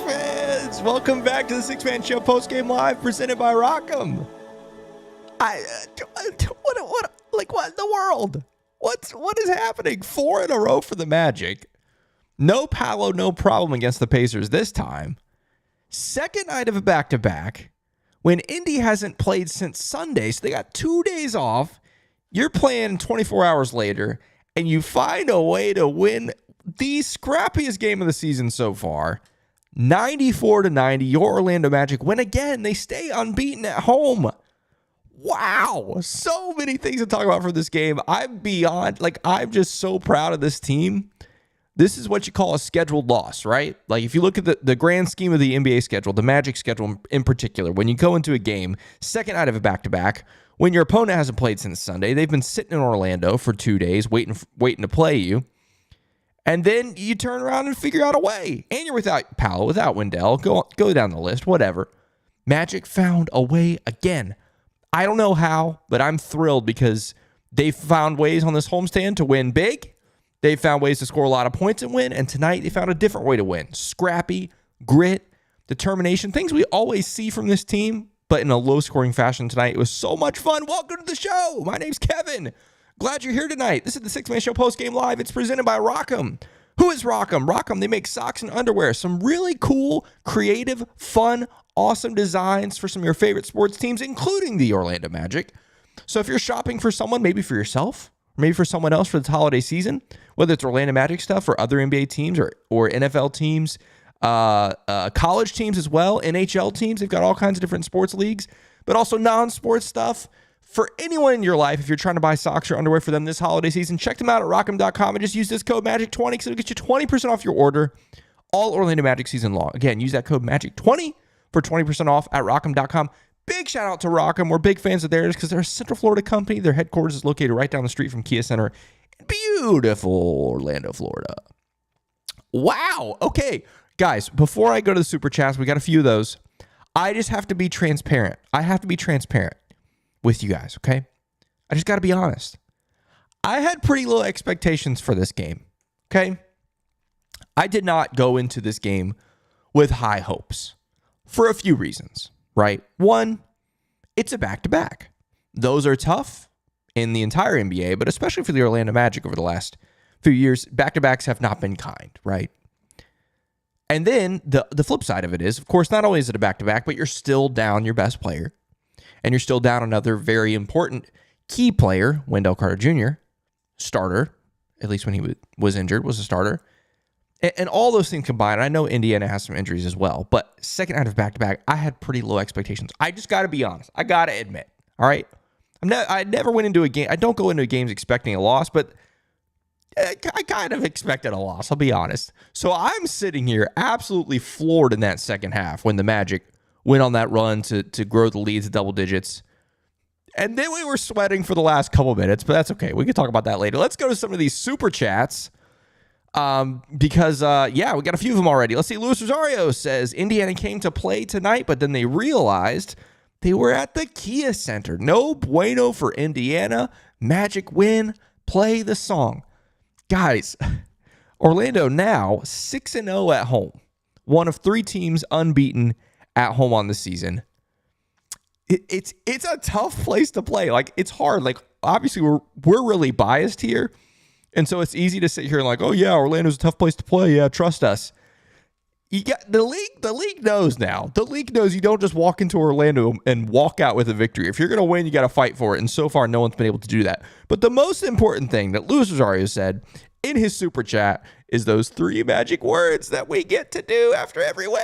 fans, welcome back to the Six Man Show Postgame Live, presented by Rock'em. What in the world? What is happening? 4 in a row for the Magic. No Paolo, no problem against the Pacers this time. Second night of a back-to-back. When Indy hasn't played since Sunday, so they got 2 days off. You're playing 24 hours later, and you find a way to win the scrappiest game of the season so far. 94-90, your Orlando Magic win again. They stay unbeaten at home. Wow. So many things to talk about for this game. I'm just so proud of this team. This is what you call a scheduled loss, right? Like if you look at the grand scheme of the NBA schedule, the Magic schedule in particular, when you go into a game, second night of a back-to-back, when your opponent hasn't played since Sunday, they've been sitting in Orlando for 2 days waiting to play you. And then you turn around and figure out a way. And you're without Paolo, without Wendell. Go down the list, whatever. Magic found a way again. I don't know how, but I'm thrilled because they found ways on this homestand to win big. They found ways to score a lot of points and win. And tonight they found a different way to win. Scrappy, grit, determination. Things we always see from this team, but in a low-scoring fashion tonight. It was so much fun. Welcome to the show. My name's Kevin. Glad you're here tonight. This is the Six Man Show Postgame Live. It's presented by Rock'em. Who is Rock'em? Rock'em, they make socks and underwear. Some really cool, creative, fun, awesome designs for some of your favorite sports teams, including the Orlando Magic. So if you're shopping for someone, maybe for yourself, maybe for someone else for this holiday season, whether it's Orlando Magic stuff or other NBA teams or NFL teams, college teams as well, NHL teams, they've got all kinds of different sports leagues, but also non-sports stuff. For anyone in your life, if you're trying to buy socks or underwear for them this holiday season, check them out at rock'em.com and just use this code MAGIC20 because it'll get you 20% off your order all Orlando Magic season long. Again, use that code MAGIC20 for 20% off at rock'em.com. Big shout out to Rock'em. We're big fans of theirs because they're a Central Florida company. Their headquarters is located right down the street from Kia Center in beautiful Orlando, Florida. Wow. Okay, guys, before I go to the super chats, we got a few of those. I just have to be transparent. I have to be transparent with you guys, okay? I just got to be honest. I had pretty low expectations for this game, okay? I did not go into this game with high hopes for a few reasons, right? One, it's a back-to-back. Those are tough in the entire NBA, but especially for the Orlando Magic over the last few years, back-to-backs have not been kind, right? And then the flip side of it is, of course, not only is it a back-to-back, but you're still down your best player. And you're still down another very important key player, Wendell Carter Jr., starter, at least when he was injured, was a starter. And all those things combined, I know Indiana has some injuries as well, but second night of back-to-back, I had pretty low expectations. I just got to be honest. I got to admit, all right? I never went into a game. I don't go into games expecting a loss, but I kind of expected a loss, I'll be honest. So I'm sitting here absolutely floored in that second half when the Magic went on that run to grow the lead to double digits. And then we were sweating for the last couple minutes, but that's okay. We can talk about that later. Let's go to some of these super chats because we got a few of them already. Let's see. Luis Rosario says, Indiana came to play tonight, but then they realized they were at the Kia Center. No bueno for Indiana. Magic win. Play the song. Guys, Orlando now 6-0 at home. One of 3 teams unbeaten at home on the season. It's a tough place to play. Like, it's hard. Like, obviously we're really biased here, and so it's easy to sit here and like, oh yeah, Orlando's a tough place to play. Yeah, trust us. You got the league. The league knows now. The league knows you don't just walk into Orlando and walk out with a victory. If you're gonna win, you got to fight for it. And so far, no one's been able to do that. But the most important thing that Luis Rosario said in his super chat is those 3 magic words that we get to do after every win.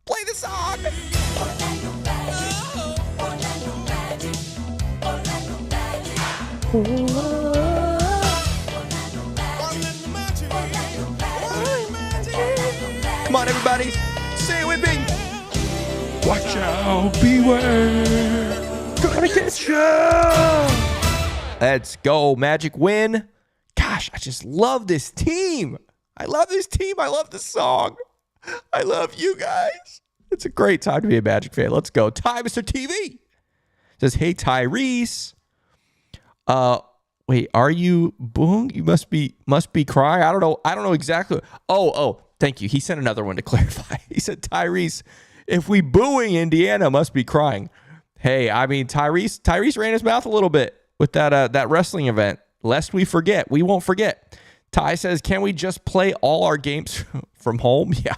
Play the song. Come on, everybody. Say it with me. Watch out, beware. Gonna get you. Let's go, Magic win. Gosh, I just love this team. I love this team. I love this song. I love you guys. It's a great time to be a Magic fan. Let's go. Ty, Mr. TV says, hey, Tyrese. Wait, are you Boong? You must be crying. I don't know exactly. Oh, Thank you. He sent another one to clarify. He said, Tyrese, if we booing Indiana, must be crying. Hey, I mean, Tyrese ran his mouth a little bit with that wrestling event. Lest we forget. We won't forget. Ty says, can we just play all our games from home? Yeah,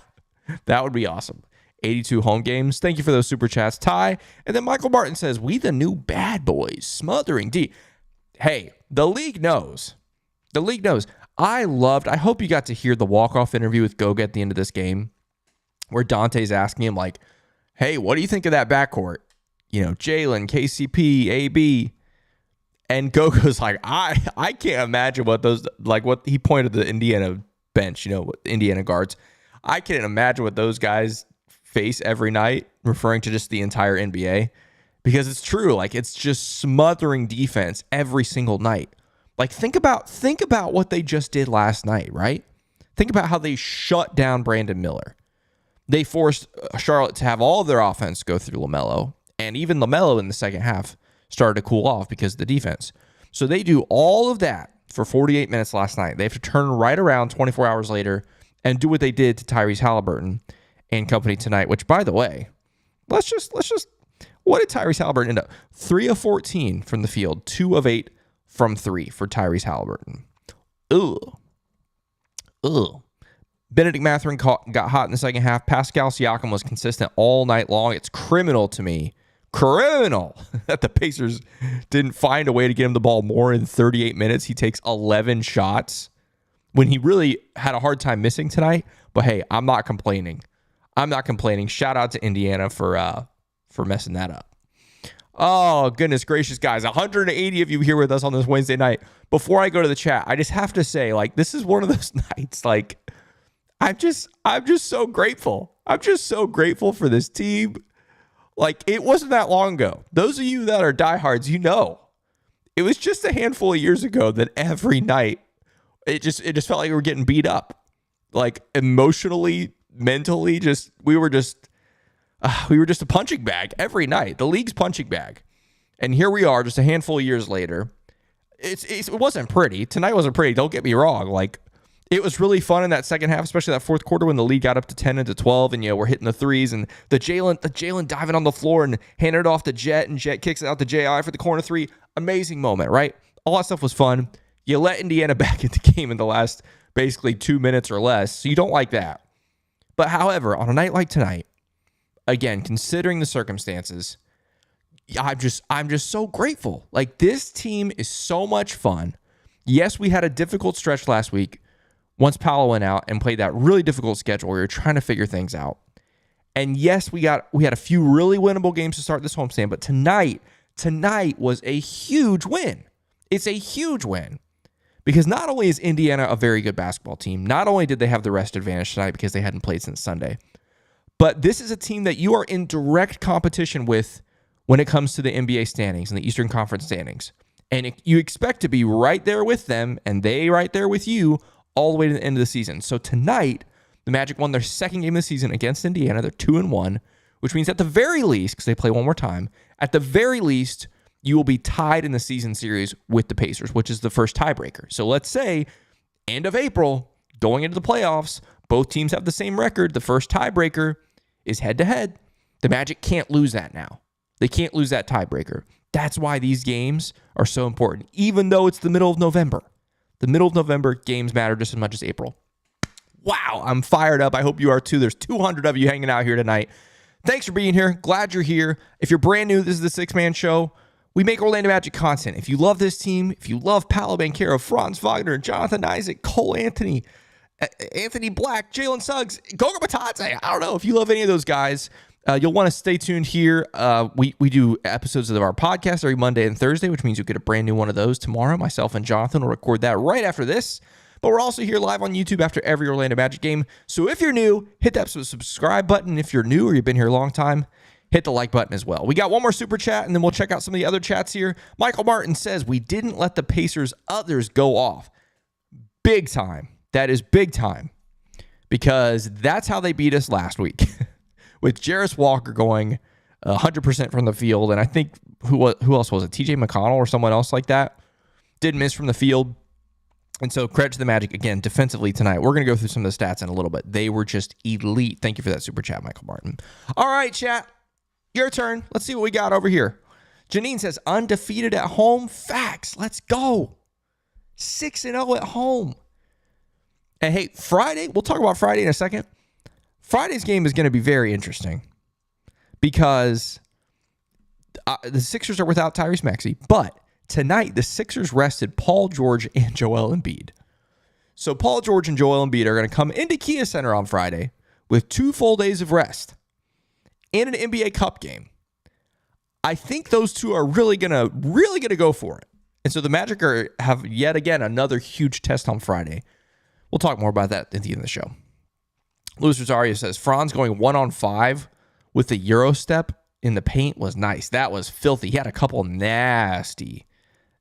that would be awesome. 82 home games. Thank you for those super chats, Ty. And then Michael Martin says, we the new bad boys, smothering D. Hey, the league knows. The league knows. I hope you got to hear the walk-off interview with Goga at the end of this game where Dante's asking him, like, hey, what do you think of that backcourt? Jalen, KCP, AB. And Goga's like, I can't imagine what he pointed to the Indiana bench, Indiana guards. I can't imagine what those guys face every night, referring to just the entire NBA. Because it's true, like it's just smothering defense every single night. Like think about what they just did last night, right? Think about how they shut down Brandon Miller. They forced Charlotte to have all of their offense go through LaMelo, and even LaMelo in the second half started to cool off because of the defense. So they do all of that for 48 minutes last night. They have to turn right around 24 hours later and do what they did to Tyrese Halliburton and company tonight, which, by the way, let's just what did Tyrese Halliburton end up? 3 of 14 from the field, 2 of 8 from 3 for Tyrese Halliburton. Ugh. Benedict Mathurin got hot in the second half. Pascal Siakam was consistent all night long. It's criminal to me. Criminal that the Pacers didn't find a way to get him the ball more in 38 minutes. He takes 11 shots when he really had a hard time missing tonight. But hey, I'm not complaining. Shout out to Indiana for messing that up. Oh, goodness gracious, guys. 180 of you here with us on this Wednesday night. Before I go to the chat, I just have to say, like, this is one of those nights, like, I'm just so grateful. I'm just so grateful for this team. Like, it wasn't that long ago. Those of you that are diehards, it was just a handful of years ago that every night it just felt like we were getting beat up. Like emotionally, mentally, we were just a punching bag every night. The league's punching bag. And here we are just a handful of years later. It wasn't pretty. Tonight wasn't pretty. Don't get me wrong. Like, it was really fun in that second half, especially that fourth quarter when the lead got up to 10 and to 12, and we're hitting the threes, and the Jalen diving on the floor and handing it off to Jet, and Jet kicks it out to J.I. for the corner three. Amazing moment, right? All that stuff was fun. You let Indiana back into the game in the last basically 2 minutes or less, so you don't like that. But however, on a night like tonight, again, considering the circumstances, I'm just so grateful. Like, this team is so much fun. Yes, we had a difficult stretch last week once Paolo went out and played that really difficult schedule where we were trying to figure things out. And yes, we had a few really winnable games to start this homestand, but tonight was a huge win. It's a huge win because not only is Indiana a very good basketball team, not only did they have the rest advantage tonight because they hadn't played since Sunday, but this is a team that you are in direct competition with when it comes to the NBA standings and the Eastern Conference standings. And you expect to be right there with them and they right there with you all the way to the end of the season. So tonight, the Magic won their second game of the season against Indiana. They're 2-1, which means at the very least, because they play one more time, at the very least, you will be tied in the season series with the Pacers, which is the first tiebreaker. So let's say end of April, going into the playoffs, both teams have the same record. The first tiebreaker is head-to-head. The Magic can't lose that now. They can't lose that tiebreaker. That's why these games are so important, even though it's the middle of November. The middle of November, games matter just as much as April. Wow, I'm fired up. I hope you are too. There's 200 of you hanging out here tonight. Thanks for being here. Glad you're here. If you're brand new, this is the Six Man Show. We make Orlando Magic content. If you love this team, if you love Paolo Banchero, Franz Wagner, Jonathan Isaac, Cole Anthony, Anthony Black, Jalen Suggs, Goga Batadze, I don't know. If you love any of those guys, you'll want to stay tuned here. We do episodes of our podcast every Monday and Thursday, which means you'll get a brand new one of those tomorrow. Myself and Jonathan will record that right after this. But we're also here live on YouTube after every Orlando Magic game. So if you're new, hit that subscribe button. If you're new or you've been here a long time, hit the like button as well. We got one more super chat, and then we'll check out some of the other chats here. Michael Martin says, we didn't let the Pacers others go off. Big time. That is big time. Because that's how they beat us last week. With Jarris Walker going 100% from the field. And I think, who else was it? TJ McConnell or someone else like that? Did miss from the field. And so credit to the Magic, again, defensively tonight. We're going to go through some of the stats in a little bit. They were just elite. Thank you for that super chat, Michael Martin. All right, chat. Your turn. Let's see what we got over here. Janine says, undefeated at home. Facts. Let's go. 6-0 at home. And hey, Friday, we'll talk about Friday in a second. Friday's game is going to be very interesting because the Sixers are without Tyrese Maxey, but tonight the Sixers rested Paul George and Joel Embiid. So Paul George and Joel Embiid are going to come into Kia Center on Friday with 2 full days of rest and an NBA Cup game. I think those two are really gonna go for it. And so the Magic have yet again another huge test on Friday. We'll talk more about that at the end of the show. Luis Rosario says, Franz going 1-on-5 with the Euro step in the paint was nice. That was filthy. He had a couple nasty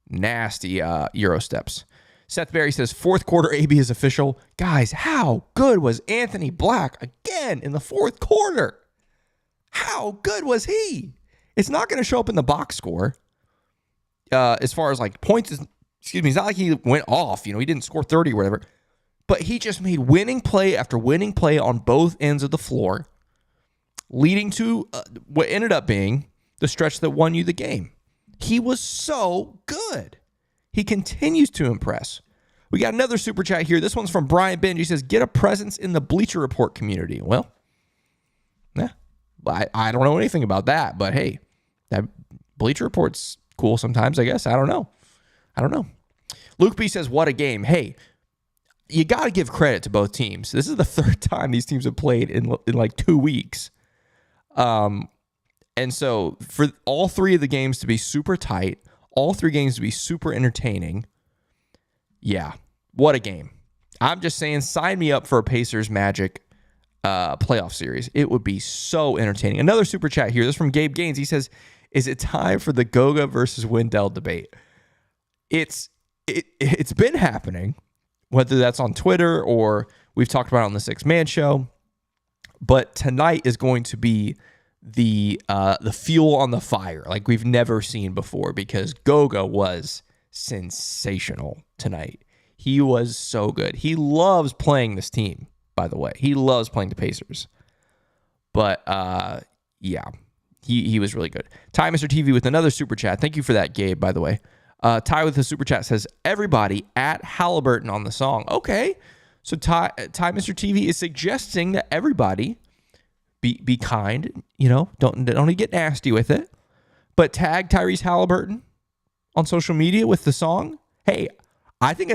Euro steps. Seth Berry says, fourth quarter AB is official. Guys, how good was Anthony Black again in the fourth quarter? How good was he? It's not going to show up in the box score as far as like points. It's not like he went off. He didn't score 30 or whatever. But he just made winning play after winning play on both ends of the floor, leading to what ended up being the stretch that won you the game. He was so good. He continues to impress. We got another super chat here. This one's from Brian Binge. He says, get a presence in the Bleacher Report community. Well, I don't know anything about that, but hey, that Bleacher Report's cool sometimes, I guess. I don't know. Luke B says, what a game. Hey, you got to give credit to both teams. This is the third time these teams have played in like 2 weeks. And so for all 3 of the games to be super tight, all 3 games to be super entertaining, yeah, what a game. I'm just saying, sign me up for a Pacers Magic playoff series. It would be so entertaining. Another super chat here. This is from Gabe Gaines. He says, is it time for the Goga versus Wendell debate? It's been happening, whether that's on Twitter or we've talked about it on the Six Man Show. But tonight is going to be the fuel on the fire like we've never seen before, because Goga was sensational tonight. He was so good. He loves playing this team, by the way. He loves playing the Pacers. But yeah, he was really good. Ty Mr. TV with another super chat. Thank you for that, Gabe, by the way. Ty with the super chat says, everybody at Halliburton on the song. Okay. So Ty Mr. TV is suggesting that everybody be kind, don't get nasty with it, but tag Tyrese Halliburton on social media with the song. Hey, I think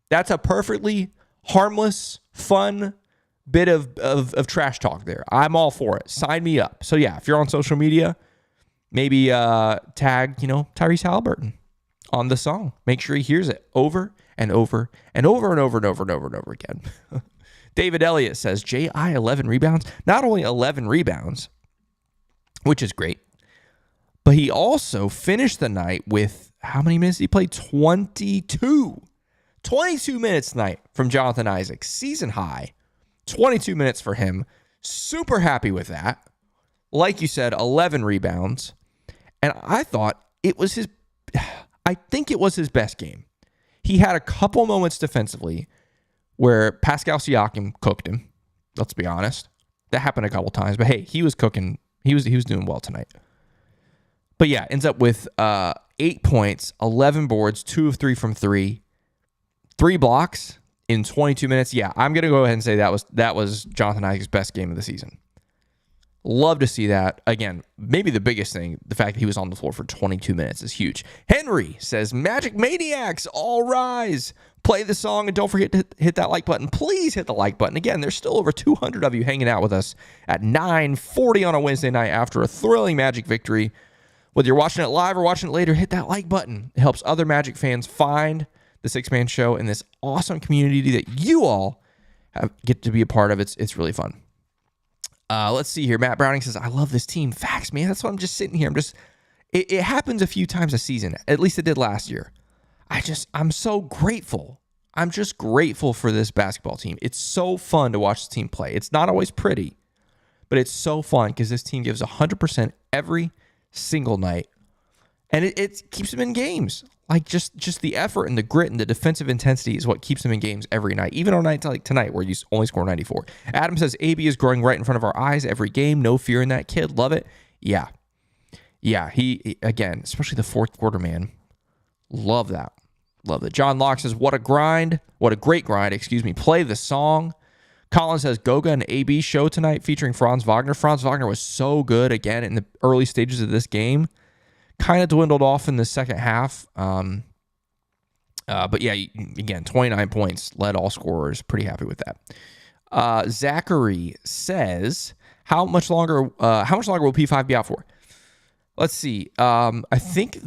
that's a perfectly harmless, fun bit of trash talk there. I'm all for it. Sign me up. So yeah, if you're on social media, maybe tag, Tyrese Halliburton on the song. Make sure he hears it over and over and over and over and over and over and over again. David Elliott says, J.I. 11 rebounds. Not only 11 rebounds, which is great, but he also finished the night with, how many minutes did he play? 22. 22 minutes tonight from Jonathan Isaac. Season high. 22 minutes for him. Super happy with that. Like you said, 11 rebounds. And I thought I think it was his best game. He had a couple moments defensively where Pascal Siakam cooked him. Let's be honest. That happened a couple times. But hey, he was cooking. He was doing well tonight. But yeah, ends up with 8 points, 11 boards, 2 of 3 from 3, 3 blocks in 22 minutes. Yeah, I'm going to go ahead and say that was Jonathan Isaac's best game of the season. Love to see that. Again, maybe the biggest thing, the fact that he was on the floor for 22 minutes is huge. Henry says, Magic Maniacs, all rise. Play the song and don't forget to hit that like button. Please hit the like button. Again, there's still over 200 of you hanging out with us at 9:40 on a Wednesday night after a thrilling Magic victory. Whether you're watching it live or watching it later, hit that like button. It helps other Magic fans find the Six Man Show and this awesome community that you all get to be a part of. It's really fun. Let's see here. Matt Browning says, I love this team. Facts, man. That's why I'm just sitting here. It happens a few times a season. At least it did last year. I'm so grateful. I'm just grateful for this basketball team. It's so fun to watch this team play. It's not always pretty, but it's so fun because this team gives 100% every single night. And it keeps them in games. Like just the effort and the grit and the defensive intensity is what keeps them in games every night. Even on nights like tonight where you only score 94. Adam says, AB is growing right in front of our eyes every game. No fear in that kid. Love it. Yeah. Yeah, he again, especially the fourth quarter, man. Love that. Love it. John Locke says, what a grind. What a great grind, Play the song. Colin says, Goga and AB show tonight featuring Franz Wagner. Franz Wagner was so good again in the early stages of this game. Kind of dwindled off in the second half. But yeah, again, 29 points, led all scorers. Pretty happy with that. Zachary says, how much longer will P5 be out for? Let's see. I think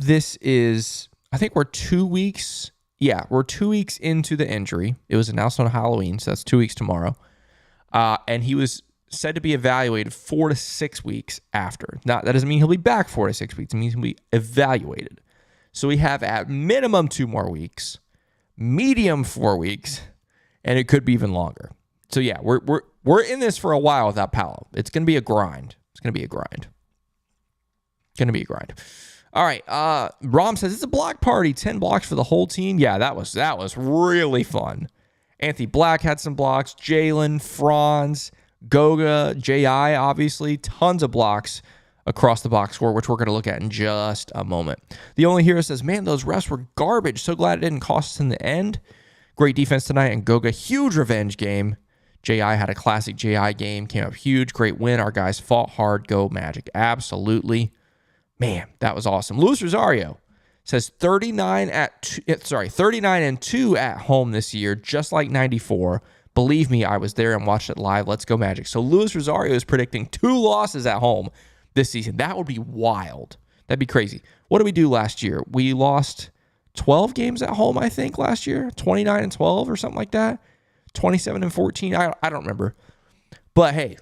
we're 2 weeks. Yeah, we're 2 weeks into the injury. It was announced on Halloween, so that's 2 weeks tomorrow. And he was said to be evaluated 4 to 6 weeks after. Now, that doesn't mean he'll be back 4 to 6 weeks. It means he'll be evaluated. So we have at minimum 2 more weeks, medium 4 weeks, and it could be even longer. So yeah, we're in this for a while without Paolo. It's going to be a grind. All right. Rom says it's a block party. 10 blocks for the whole team. Yeah, that was really fun. Anthony Black had some blocks. Jalen, Franz, Goga, J.I. obviously. Tons of blocks across the box score, which we're going to look at in just a moment. The Only Hero says, man, those refs were garbage. So glad it didn't cost us in the end. Great defense tonight. And Goga, huge revenge game. J.I. had a classic J.I. game. Came up huge. Great win. Our guys fought hard. Go Magic. Absolutely. Man, that was awesome. Luis Rosario says 39 and 2 at home this year, just like 94. Believe me, I was there and watched it live. Let's go Magic. So Luis Rosario is predicting 2 losses at home this season. That would be wild. That'd be crazy. What did we do last year? We lost 12 games at home, I think, last year. 29 and 12 or something like that. 27 and 14. I don't remember. But hey,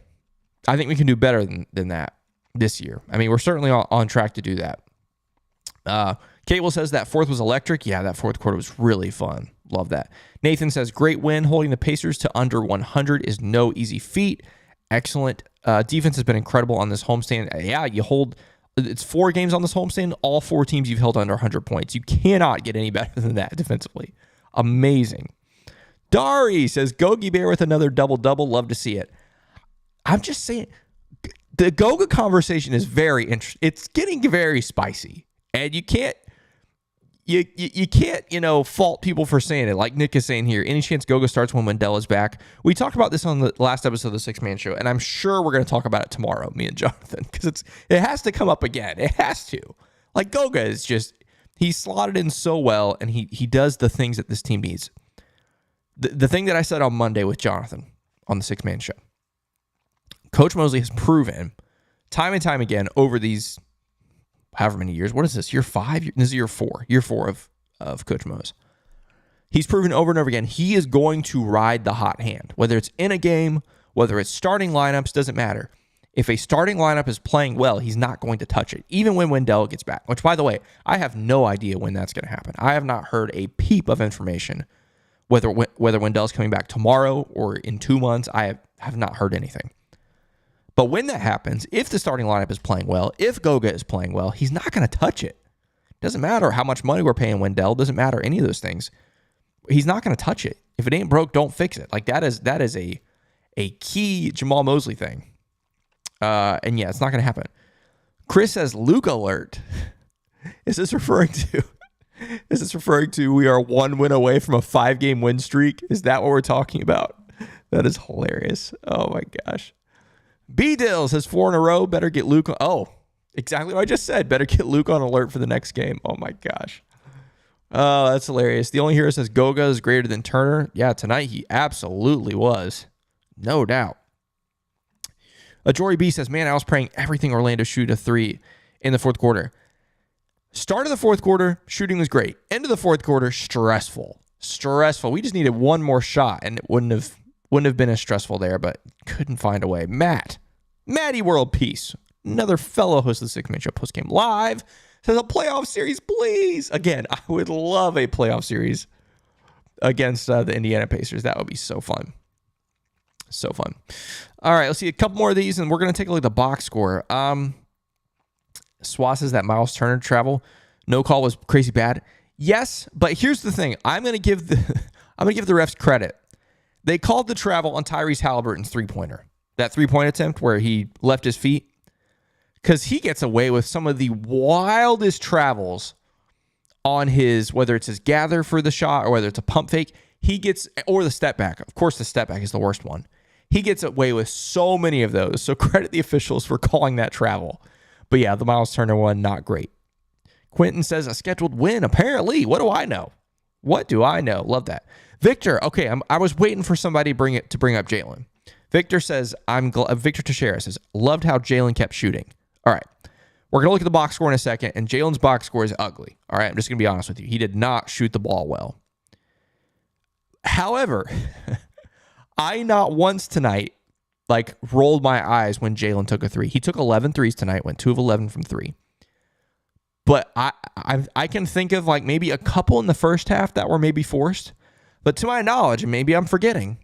I think we can do better than that this year. I mean, we're certainly on track to do that. Cable says that fourth was electric. Yeah, that fourth quarter was really fun. Love that. Nathan says, great win. Holding the Pacers to under 100 is no easy feat. Excellent. Defense has been incredible on this homestand. Yeah, it's 4 games on this homestand. All 4 teams you've held under 100 points. You cannot get any better than that defensively. Amazing. Dari says, Gogi Bear with another double-double. Love to see it. I'm just saying, the Goga conversation is very interesting. It's getting very spicy. And you can't, fault people for saying it. Like Nick is saying here, any chance Goga starts when Wendell is back? We talked about this on the last episode of the Six Man Show, and I'm sure we're going to talk about it tomorrow, me and Jonathan, because it has to come up again. It has to. Like Goga is just, he's slotted in so well, and he does the things that this team needs. The thing that I said on Monday with Jonathan on the Six Man Show, Coach Mosley has proven time and time again over these however many years. What is this? Year 5? This is year 4. Year 4 of Coach Mose. He's proven over and over again he is going to ride the hot hand. Whether it's in a game, whether it's starting lineups, doesn't matter. If a starting lineup is playing well, he's not going to touch it, even when Wendell gets back. Which, by the way, I have no idea when that's going to happen. I have not heard a peep of information whether Wendell's coming back tomorrow or in 2 months. I have not heard anything. But when that happens, if the starting lineup is playing well, if Goga is playing well, he's not going to touch it. Doesn't matter how much money we're paying Wendell. Doesn't matter any of those things. He's not going to touch it. If it ain't broke, don't fix it. Like that is a key Jamal Mosley thing. And yeah, it's not going to happen. Chris says Luke alert. Is this referring to we are 1 win away from a 5-game win streak? Is that what we're talking about? That is hilarious. Oh my gosh. B-Dills has 4 in a row. Better get Luke on. Oh, exactly what I just said. Better get Luke on alert for the next game. Oh, my gosh. Oh, that's hilarious. The Only Hero says Goga is greater than Turner. Yeah, tonight he absolutely was. No doubt. Jory B says, man, I was praying everything Orlando shoot a 3 in the fourth quarter. Start of the fourth quarter, shooting was great. End of the fourth quarter, stressful. We just needed one more shot, and it wouldn't have been as stressful there, but couldn't find a way. Matty World Peace, another fellow host of the Six Man Show Postgame Live, says a playoff series, please. Again, I would love a playoff series against the Indiana Pacers. That would be so fun. So fun. All right, let's see a couple more of these, and we're going to take a look at the box score. Swa says that Miles Turner travel No call was crazy bad. Yes, but here's the thing. I'm gonna give the refs credit. They called the travel on Tyrese Halliburton's three-pointer. That three-point attempt where he left his feet. Because he gets away with some of the wildest travels on his, whether it's his gather for the shot or whether it's a pump fake, or the step back. Of course, the step back is the worst one. He gets away with so many of those. So credit the officials for calling that travel. But yeah, the Miles Turner one, not great. Quentin says a scheduled win, apparently. What do I know? What do I know? Love that. Victor, okay, I was waiting for somebody to bring up Jalen. Victor says, Victor Teixeira says, loved how Jalen kept shooting. All right, we're going to look at the box score in a second, and Jalen's box score is ugly. All right, I'm just going to be honest with you. He did not shoot the ball well. However, I not once tonight rolled my eyes when Jalen took a three. He took 11 threes tonight, went 2 of 11 from three. But I can think of maybe a couple in the first half that were maybe forced. But to my knowledge, and maybe I'm forgetting,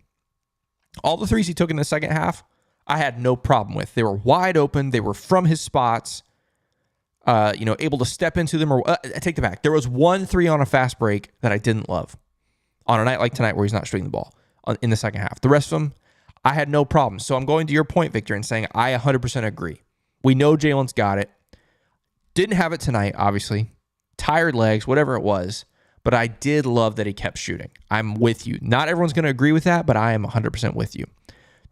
all the threes he took in the second half, I had no problem with. They were wide open. They were from his spots, able to step into them. Or I take it back. There was 1 3 on a fast break that I didn't love on a night like tonight where he's not shooting the ball in the second half. The rest of them, I had no problem. So I'm going to your point, Victor, and saying I 100% agree. We know Jalen's got it. Didn't have it tonight, obviously. Tired legs, whatever it was. But I did love that he kept shooting. I'm with you. Not everyone's going to agree with that, but I am 100% with you.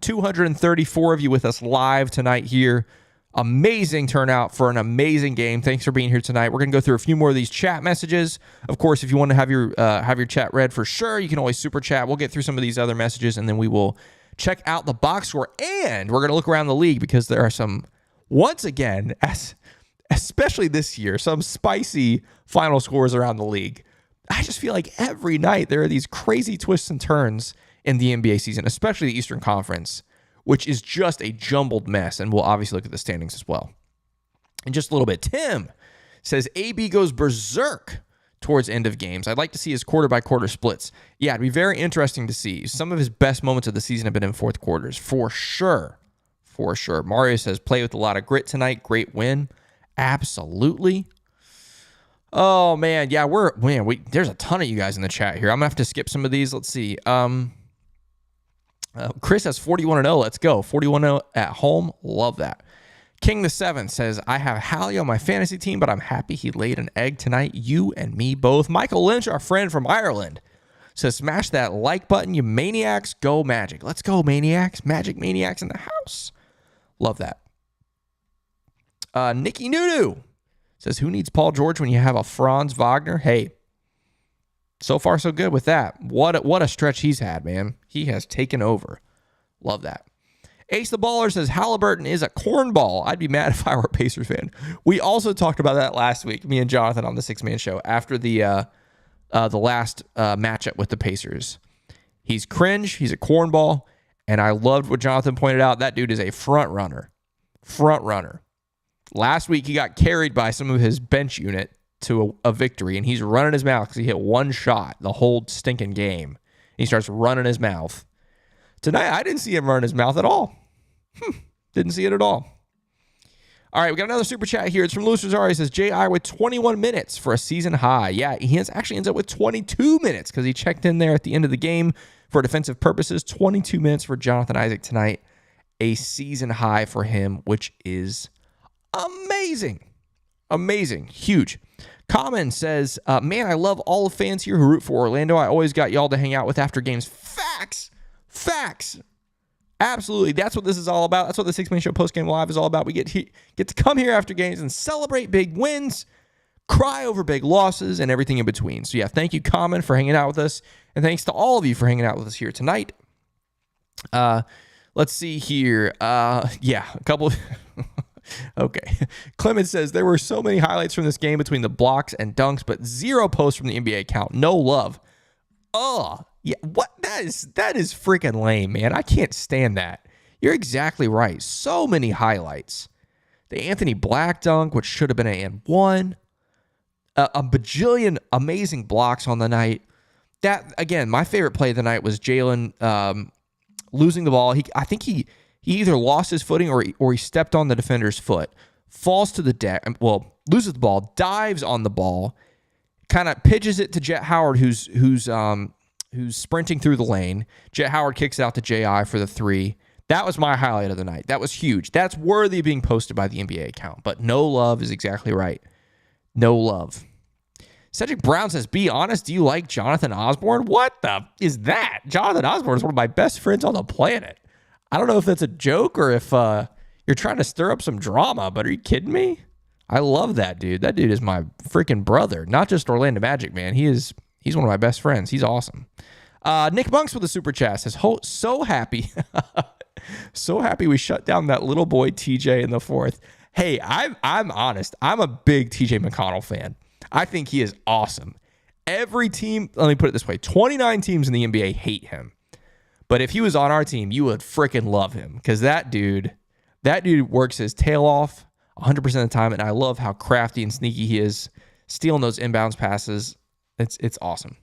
234 of you with us live tonight here. Amazing turnout for an amazing game. Thanks for being here tonight. We're going to go through a few more of these chat messages. Of course, if you want to have your chat read for sure, you can always super chat. We'll get through some of these other messages, and then we will check out the box score. And we're going to look around the league because there are some, once again, especially this year, some spicy final scores around the league. I just feel like every night there are these crazy twists and turns in the NBA season, especially the Eastern Conference, which is just a jumbled mess. And we'll obviously look at the standings as well in just a little bit. Tim says AB goes berserk towards end of games. I'd like to see his quarter-by-quarter splits. Yeah, it'd be very interesting to see. Some of his best moments of the season have been in fourth quarters, for sure. For sure. Mario says, play with a lot of grit tonight. Great win. Absolutely. Oh, man. Yeah, there's a ton of you guys in the chat here. I'm going to have to skip some of these. Let's see. Chris has 41-0. Let's go. 41-0 at home. Love that. King the 7th says, I have Hallie on my fantasy team, but I'm happy he laid an egg tonight. You and me both. Michael Lynch, our friend from Ireland, says, smash that like button, you maniacs. Go Magic. Let's go, maniacs. Magic maniacs in the house. Love that. Nikki Nudu says, who needs Paul George when you have a Franz Wagner? Hey, so far so good with that. What a stretch he's had, man. He has taken over. Love that. Ace the Baller says, Halliburton is a cornball. I'd be mad if I were a Pacers fan. We also talked about that last week, me and Jonathan on the Six Man Show, after the last matchup with the Pacers. He's cringe. He's a cornball. And I loved what Jonathan pointed out. That dude is a front runner. Front runner. Last week, he got carried by some of his bench unit to a victory, and he's running his mouth because he hit one shot the whole stinking game. He starts running his mouth. Tonight, I didn't see him running his mouth at all. Didn't see it at all. All right, we got another super chat here. It's from Luis Rosario. He says, J.I. with 21 minutes for a season high. Yeah, he actually ends up with 22 minutes because he checked in there at the end of the game for defensive purposes. 22 minutes for Jonathan Isaac tonight. A season high for him, which is amazing. Amazing. Huge. Common says, man, I love all the fans here who root for Orlando. I always got y'all to hang out with after games. Facts. Absolutely. That's what this is all about. That's what the Six Man Show Postgame Live is all about. We get to come here after games and celebrate big wins, cry over big losses, and everything in between. So yeah, thank you, Common, for hanging out with us. And thanks to all of you for hanging out with us here tonight. Let's see here. A couple... Okay. Clement says, there were so many highlights from this game between the blocks and dunks, but zero posts from the NBA account. No love. Oh, yeah. What? That is freaking lame, man. I can't stand that. You're exactly right. So many highlights. The Anthony Black dunk, which should have been an and one. A bajillion amazing blocks on the night. That, again, my favorite play of the night was Jalen losing the ball. I think he either lost his footing or he stepped on the defender's foot, falls to the deck. Well, loses the ball, dives on the ball, kind of pitches it to Jet Howard, who's sprinting through the lane. Jet Howard kicks it out to J.I. for the 3. That was my highlight of the night. That was huge. That's worthy of being posted by the NBA account. But no love is exactly right. No love. Cedric Brown says, be honest, do you like Jonathan Osborne? What the is that? Jonathan Osborne is one of my best friends on the planet. I don't know if that's a joke or if you're trying to stir up some drama, but are you kidding me? I love that dude. That dude is my freaking brother. Not just Orlando Magic, man. He's one of my best friends. He's awesome. Nick Monks with a super chat says, so happy. So happy we shut down that little boy TJ in the 4th. Hey, I'm honest. I'm a big TJ McConnell fan. I think he is awesome. Every team, let me put it this way, 29 teams in the NBA hate him. But if he was on our team, you would freaking love him because that dude works his tail off 100% of the time, and I love how crafty and sneaky he is, stealing those inbounds passes. It's awesome.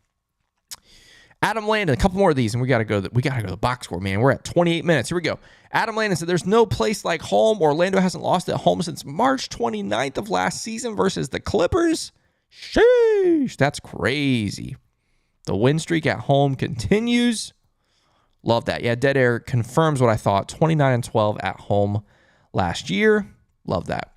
Adam Landon, a couple more of these, and we gotta go to the box score, man. We're at 28 minutes. Here we go. Adam Landon said, "There's no place like home. Orlando hasn't lost at home since March 29th of last season versus the Clippers. Sheesh, that's crazy. The win streak at home continues. Love that. Yeah, Dead Air confirms what I thought. 29-12 at home last year. Love that.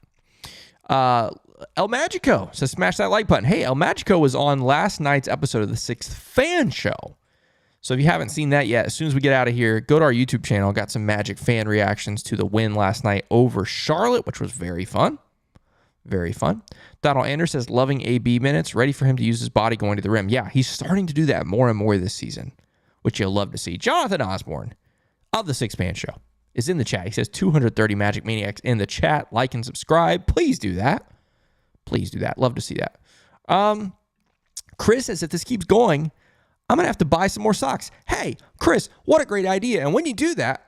El Magico says, smash that like button. Hey, El Magico was on last night's episode of the 6th Fan Show. So if you haven't seen that yet, as soon as we get out of here, go to our YouTube channel. Got some Magic fan reactions to the win last night over Charlotte, which was very fun. Very fun. Donald Anders says, loving AB minutes, ready for him to use his body going to the rim. Yeah, he's starting to do that more and more this season, which you'll love to see. Jonathan Osborne of the 6th Fan Show is in the chat. He says 230 Magic Maniacs in the chat. Like and subscribe. Please do that. Please do that. Love to see that. Chris says, if this keeps going, I'm going to have to buy some more socks. Hey, Chris, what a great idea. And when you do that,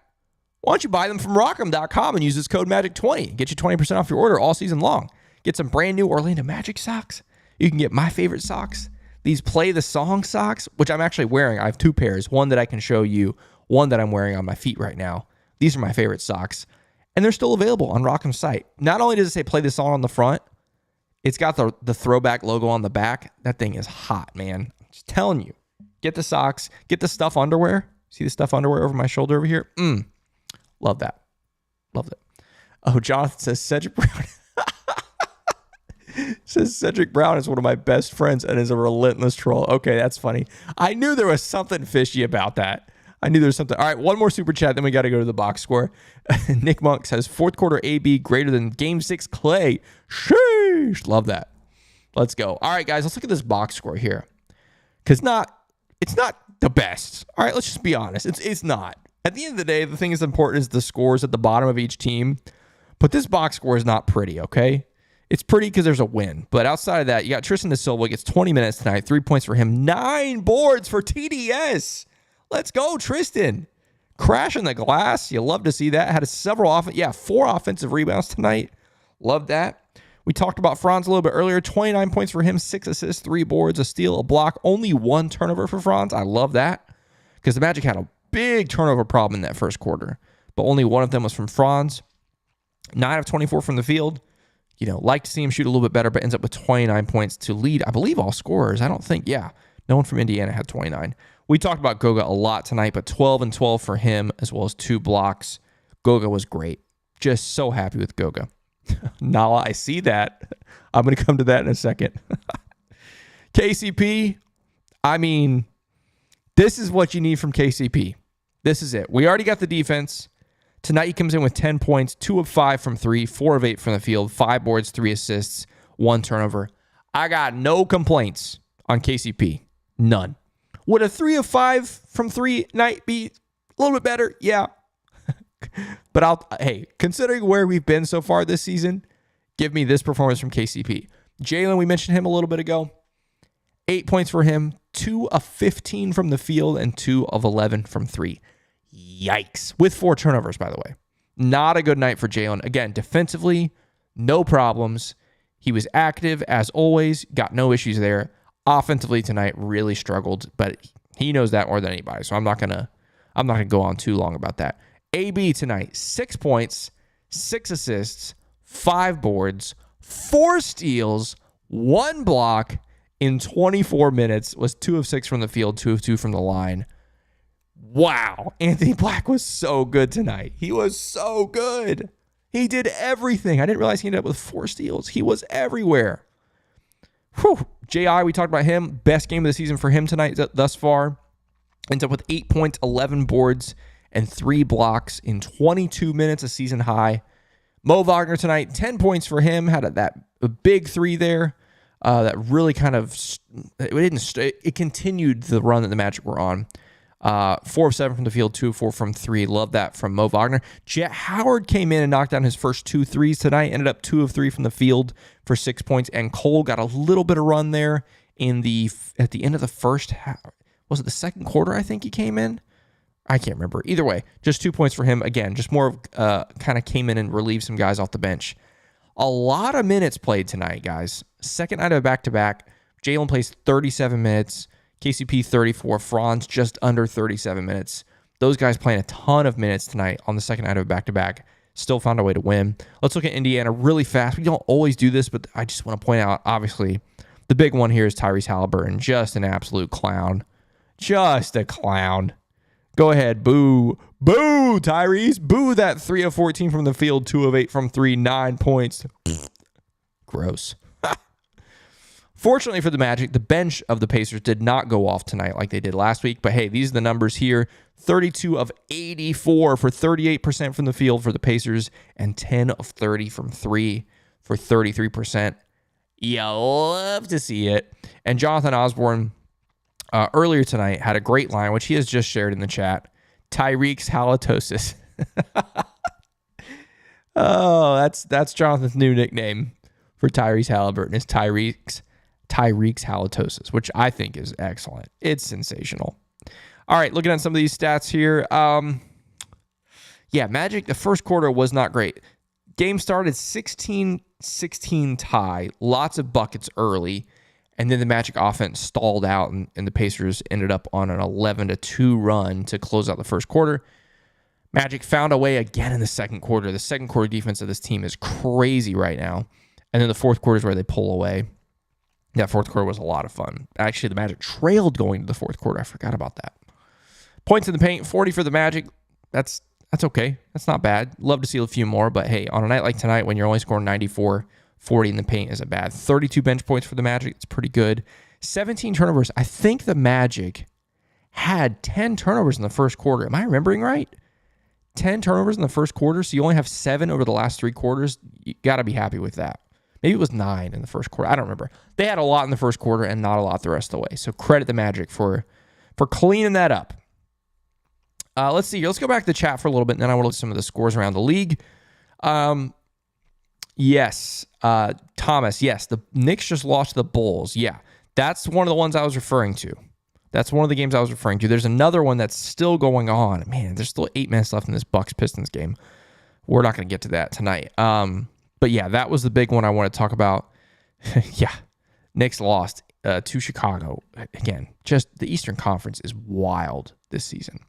why don't you buy them from rock'em.com and use this code MAGIC20. Get you 20% off your order all season long. Get some brand new Orlando Magic socks. You can get my favorite socks. These Play the Song socks, which I'm actually wearing. I have 2 pairs. One that I can show you. One that I'm wearing on my feet right now. These are my favorite socks. And they're still available on Rock'em's site. Not only does it say Play the Song on the front, it's got the throwback logo on the back. That thing is hot, man. I'm just telling you. Get the socks. Get the stuff underwear. See the stuff underwear over my shoulder over here? Love that. Love it. Oh, Jonathan says Cedric Brown. Says Cedric Brown is one of my best friends and is a relentless troll. Okay, that's funny. I knew there was something fishy about that. I knew there was something. All right, one more super chat, then we got to go to the box score. Nick Monk says, 4th quarter AB greater than Game 6 Clay. Sheesh. Love that. Let's go. All right, guys, let's look at this box score here. Because it's not the best. All right, let's just be honest. It's not. At the end of the day, the thing that's important is the scores at the bottom of each team. But this box score is not pretty, okay? It's pretty because there's a win. But outside of that, you got Tristan Da Silva gets 20 minutes tonight. 3 points for him. 9 boards for TDS. Let's go, Tristan. Crashing the glass. You love to see that. Had 4 offensive rebounds tonight. Love that. We talked about Franz a little bit earlier. 29 points for him. 6 assists, 3 boards, a steal, a block. Only 1 turnover for Franz. I love that because the Magic had a big turnover problem in that first quarter. But only 1 of them was from Franz. 9 of 24 from the field. You know, like to see him shoot a little bit better, but ends up with 29 points to lead, I believe, all scorers. No one from Indiana had 29. We talked about Goga a lot tonight, but 12 and 12 for him, as well as 2 blocks. Goga was great. Just so happy with Goga. Nala, I see that. I'm going to come to that in a second. KCP, I mean, this is what you need from KCP. This is it. We already got the defense. Tonight he comes in with 10 points, 2 of 5 from 3, 4 of 8 from the field, 5 boards, 3 assists, 1 turnover. I got no complaints on KCP. None. Would a 3 of 5 from 3 night be a little bit better? Yeah. But considering where we've been so far this season, give me this performance from KCP. Jalen, we mentioned him a little bit ago. 8 points for him, 2 of 15 from the field, and 2 of 11 from 3. Yikes. With 4 turnovers, by the way. Not a good night for Jalen. Again, defensively, no problems. He was active as always. Got no issues there. Offensively tonight, really struggled, but he knows that more than anybody. So I'm not gonna go on too long about that. AB tonight, 6 points, 6 assists, 5 boards, 4 steals, 1 block in 24 minutes, was 2 of 6 from the field, 2 of 2 from the line. Wow. Anthony Black was so good tonight. He was so good. He did everything. I didn't realize he ended up with 4 steals. He was everywhere. Whew. J.I., we talked about him. Best game of the season for him tonight thus far. Ends up with 8 points, 11 boards, and 3 blocks in 22 minutes, a season high. Mo Wagner tonight, 10 points for him. Had a big 3 there. That really kind of it continued the run that the Magic were on. 4 of 7 from the field, 2 of 4 from 3. Love that from Mo Wagner. Jet Howard came in and knocked down his first 2 threes tonight. Ended up 2 of 3 from the field for 6 points. And Cole got a little bit of run there at the end of the first half. Was it the second quarter? I think he came in. I can't remember. Either way, just 2 points for him. Again, just more of kind of came in and relieved some guys off the bench. A lot of minutes played tonight, guys. Second night of a back-to-back. Jalen plays 37 minutes. KCP 34. Franz just under 37 minutes. Those guys playing a ton of minutes tonight on the second night of a back-to-back. Still found a way to win. Let's look at Indiana really fast. We don't always do this, but I just want to point out, obviously, the big one here is Tyrese Halliburton. Just an absolute clown. Just a clown. Go ahead. Boo. Boo, Tyrese. Boo that 3 of 14 from the field, 2 of 8 from 3, 9 points. Gross. Fortunately for the Magic, the bench of the Pacers did not go off tonight like they did last week. But hey, these are the numbers here. 32 of 84 for 38% from the field for the Pacers and 10 of 30 from 3 for 33%. You love to see it. And Jonathan Osborne earlier tonight had a great line, which he has just shared in the chat. Tyreek's halitosis. Oh, that's Jonathan's new nickname for Tyrese Halliburton is Tyreek's halitosis, which I think is excellent. It's sensational. All right, looking at some of these stats here. Magic, the first quarter was not great. Game started 16-16 tie, lots of buckets early, and then the Magic offense stalled out, and the Pacers ended up on an 11-2 run to close out the first quarter. Magic found a way again in the second quarter. The second quarter defense of this team is crazy right now. And then the fourth quarter is where they pull away. That fourth quarter was a lot of fun. Actually, the Magic trailed going to the fourth quarter. I forgot about that. Points in the paint, 40 for the Magic. That's okay. That's not bad. Love to see a few more, but hey, on a night like tonight when you're only scoring 94, 40 in the paint isn't bad. 32 bench points for the Magic. It's pretty good. 17 turnovers. I think the Magic had 10 turnovers in the first quarter. Am I remembering right? 10 turnovers in the first quarter, so you only have 7 over the last 3 quarters. You got to be happy with that. Maybe it was 9 in the first quarter. I don't remember. They had a lot in the first quarter and not a lot the rest of the way. So credit the Magic for cleaning that up. Let's see here. Let's go back to the chat for a little bit, and then I want to look at some of the scores around the league. Yes. Thomas, yes. The Knicks just lost to the Bulls. Yeah. That's one of the ones I was referring to. That's one of the games I was referring to. There's another one that's still going on. Man, there's still 8 minutes left in this Bucks-Pistons game. We're not going to get to that tonight. But yeah, that was the big one I want to talk about. Yeah. Knicks lost to Chicago. Again, just the Eastern Conference is wild this season.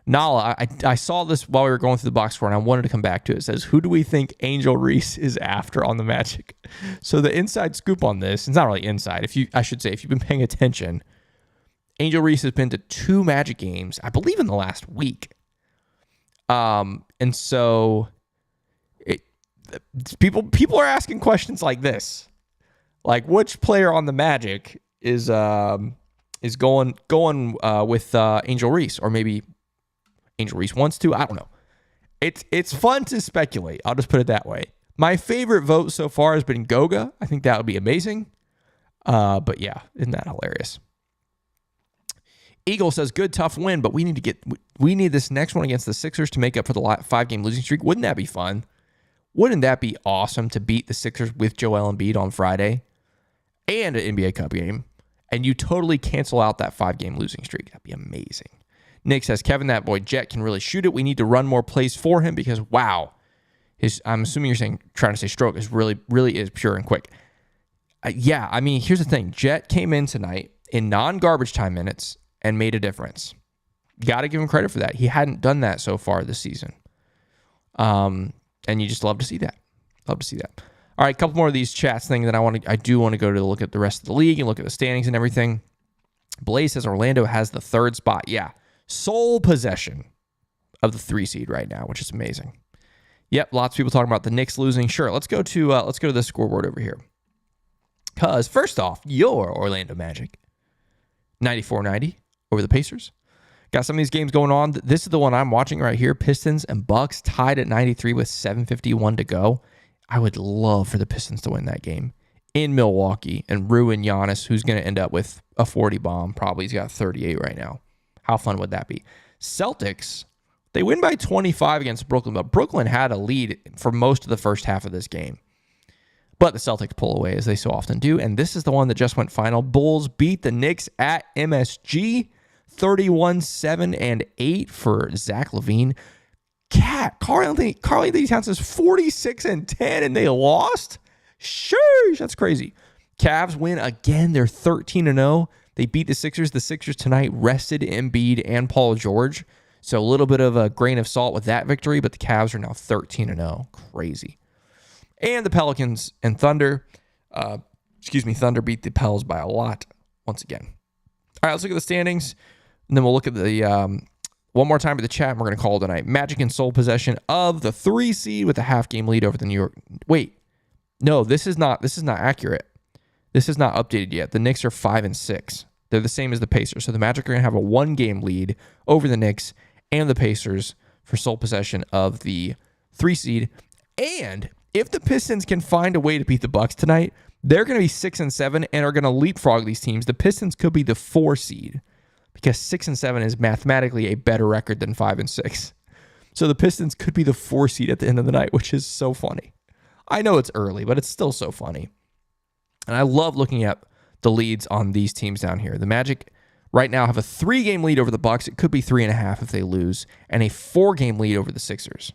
Nala, I saw this while we were going through the box score, and I wanted to come back to it. It says, who do we think Angel Reese is after on the Magic? So the inside scoop on this, it's not really inside. If you've been paying attention, Angel Reese has been to 2 Magic games, I believe in the last week. And so people are asking questions like this. Like, which player on the Magic is going with Angel Reese, or maybe Angel Reese wants to. I don't know. It's fun to speculate. I'll just put it that way. My favorite vote so far has been Goga. I think that would be amazing. But yeah, isn't that hilarious? Eagle says, good, tough win, but we need this next one against the Sixers to make up for the 5-game losing streak. Wouldn't that be fun? Wouldn't that be awesome to beat the Sixers with Joel Embiid on Friday and an NBA Cup game, and you totally cancel out that 5-game losing streak? That'd be amazing. Nick says, Kevin, that boy Jet can really shoot it. We need to run more plays for him because, wow, I'm assuming you're trying to say stroke is really is pure and quick. Yeah, I mean, here's the thing. Jet came in tonight in non-garbage time minutes and made a difference. Got to give him credit for that. He hadn't done that so far this season. And you just love to see that. Love to see that. All right, a couple more of these chats things that I do want to go to look at the rest of the league and look at the standings and everything. Blaze says Orlando has the 3rd spot. Yeah, sole possession of the 3 seed right now, which is amazing. Yep, lots of people talking about the Knicks losing. Sure, let's go to the scoreboard over here. Because first off, your Orlando Magic, 94-90 over the Pacers. Got some of these games going on. This is the one I'm watching right here. Pistons and Bucks tied at 93 with 7:51 to go. I would love for the Pistons to win that game in Milwaukee and ruin Giannis, who's going to end up with a 40 bomb. Probably he's got 38 right now. How fun would that be? Celtics, they win by 25 against Brooklyn, but Brooklyn had a lead for most of the first half of this game. But the Celtics pull away, as they so often do, and this is the one that just went final. Bulls beat the Knicks at MSG, 31-7-8 for Zach LaVine. Karl-Anthony Towns is 46-10, and they lost? Sheesh, that's crazy. Cavs win again. They're 13-0. They beat the Sixers. The Sixers tonight rested Embiid and Paul George. So a little bit of a grain of salt with that victory, but the Cavs are now 13-0. Crazy. And the Pelicans and Thunder. Thunder beat the Pels by a lot once again. All right, let's look at the standings, and then we'll look at the one more time at the chat, and we're going to call it tonight. Magic in sole possession of the 3 seed with a half-game lead over the New York. Wait, no, this is not accurate. This is not updated yet. The Knicks are 5-6. They're the same as the Pacers. So the Magic are going to have a 1-game lead over the Knicks and the Pacers for sole possession of the 3 seed. And if the Pistons can find a way to beat the Bucks tonight, they're going to be 6-7 and are going to leapfrog these teams. The Pistons could be the 4 seed because 6-7 is mathematically a better record than 5-6. So the Pistons could be the 4 seed at the end of the night, which is so funny. I know it's early, but it's still so funny. And I love looking at the leads on these teams down here. The Magic right now have a 3-game lead over the Bucks. It could be 3.5 if they lose, and a 4-game lead over the Sixers.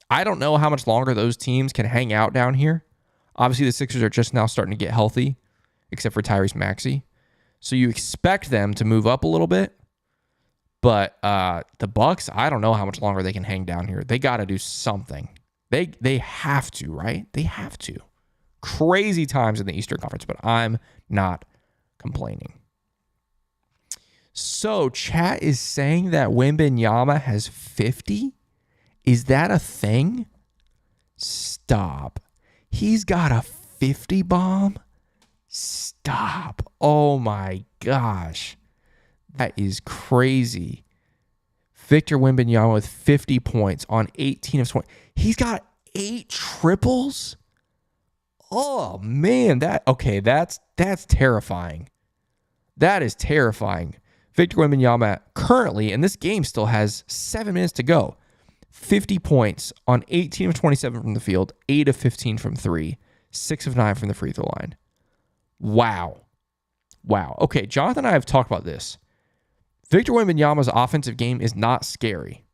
I don't know how much longer those teams can hang out down here. Obviously, the Sixers are just now starting to get healthy, except for Tyrese Maxey. So you expect them to move up a little bit. But the Bucks, I don't know how much longer they can hang down here. They got to do something. They have to, right? They have to. Crazy times in the Eastern Conference, but I'm not complaining. So chat is saying that Wembanyama has 50? Is that a thing? Stop. He's got a 50 bomb? Stop. Oh my gosh. That is crazy. Victor Wembanyama with 50 points on 18 of 20. He's got 8 triples? Oh man, that's terrifying. That is terrifying. Victor Wembanyama currently, and this game still has 7 minutes to go, 50 points on 18 of 27 from the field, 8 of 15 from 3, 6 of 9 from the free throw line. Wow. Okay, Jonathan and I have talked about this. Victor Wembanyama's offensive game is not scary.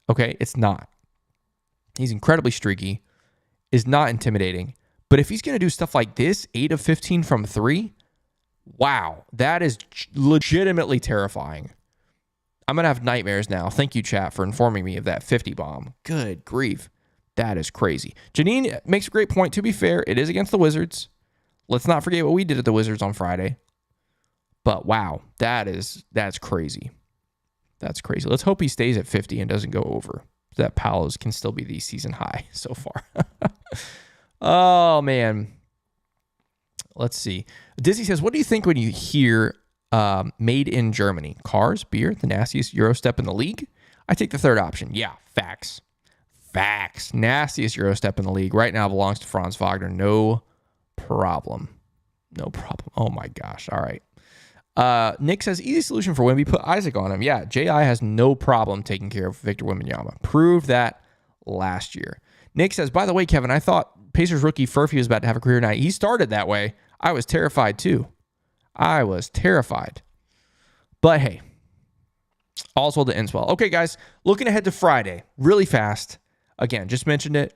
Okay, it's not. He's incredibly streaky, is not intimidating. But if he's going to do stuff like this, 8 of 15 from 3, wow, that is legitimately terrifying. I'm going to have nightmares now. Thank you, chat, for informing me of that 50 bomb. Good grief. That is crazy. Janine makes a great point. To be fair, it is against the Wizards. Let's not forget what we did at the Wizards on Friday. But wow, that's crazy. That's crazy. Let's hope he stays at 50 and doesn't go over. So that Palos can still be the season high so far. Oh, man. Let's see. Dizzy says, what do you think when you hear made in Germany? Cars, beer, the nastiest Euro step in the league? I take the third option. Yeah, facts. Nastiest Euro step in the league. Right now belongs to Franz Wagner. No problem. Oh, my gosh. All right. Nick says, easy solution for Wemby. Put Isaac on him. Yeah, J.I. has no problem taking care of Victor Wembanyama. Proved that last year. Nick says, by the way, Kevin, I thought Pacers rookie Furphy was about to have a career night. He started that way. I was terrified too. But hey, all's well that ends well. Okay, guys, looking ahead to Friday, really fast. Again, just mentioned it.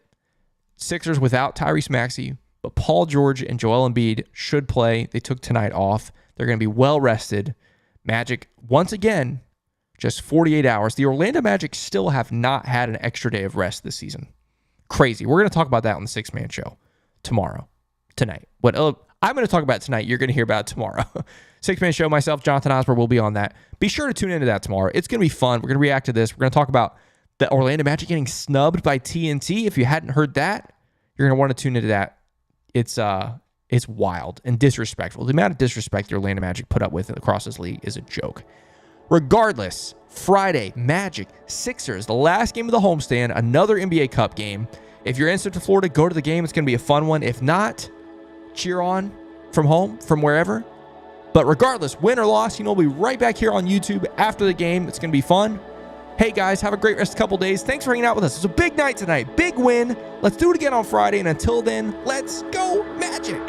Sixers without Tyrese Maxey, but Paul George and Joel Embiid should play. They took tonight off. They're going to be well rested. Magic, once again, just 48 hours. The Orlando Magic still have not had an extra day of rest this season. Crazy. We're going to talk about that on the 6-Man show. tonight. What I'm going to talk about tonight, you're going to hear about tomorrow. 6-minute show, myself, Jonathan Osborne, will be on that. Be sure to tune into that tomorrow. It's going to be fun. We're going to react to this. We're going to talk about the Orlando Magic getting snubbed by TNT. If you hadn't heard that, you're going to want to tune into that. It's wild and disrespectful. The amount of disrespect the Orlando Magic put up with across this league is a joke. Regardless, Friday, Magic, Sixers, the last game of the homestand, another NBA Cup game. If you're in Central Florida, go to the game. It's going to be a fun one. If not, cheer on from home, from wherever. But regardless, win or loss, we'll be right back here on YouTube after the game. It's going to be fun. Hey, guys, have a great rest of a couple days. Thanks for hanging out with us. It's a big night tonight. Big win. Let's do it again on Friday. And until then, let's go Magic.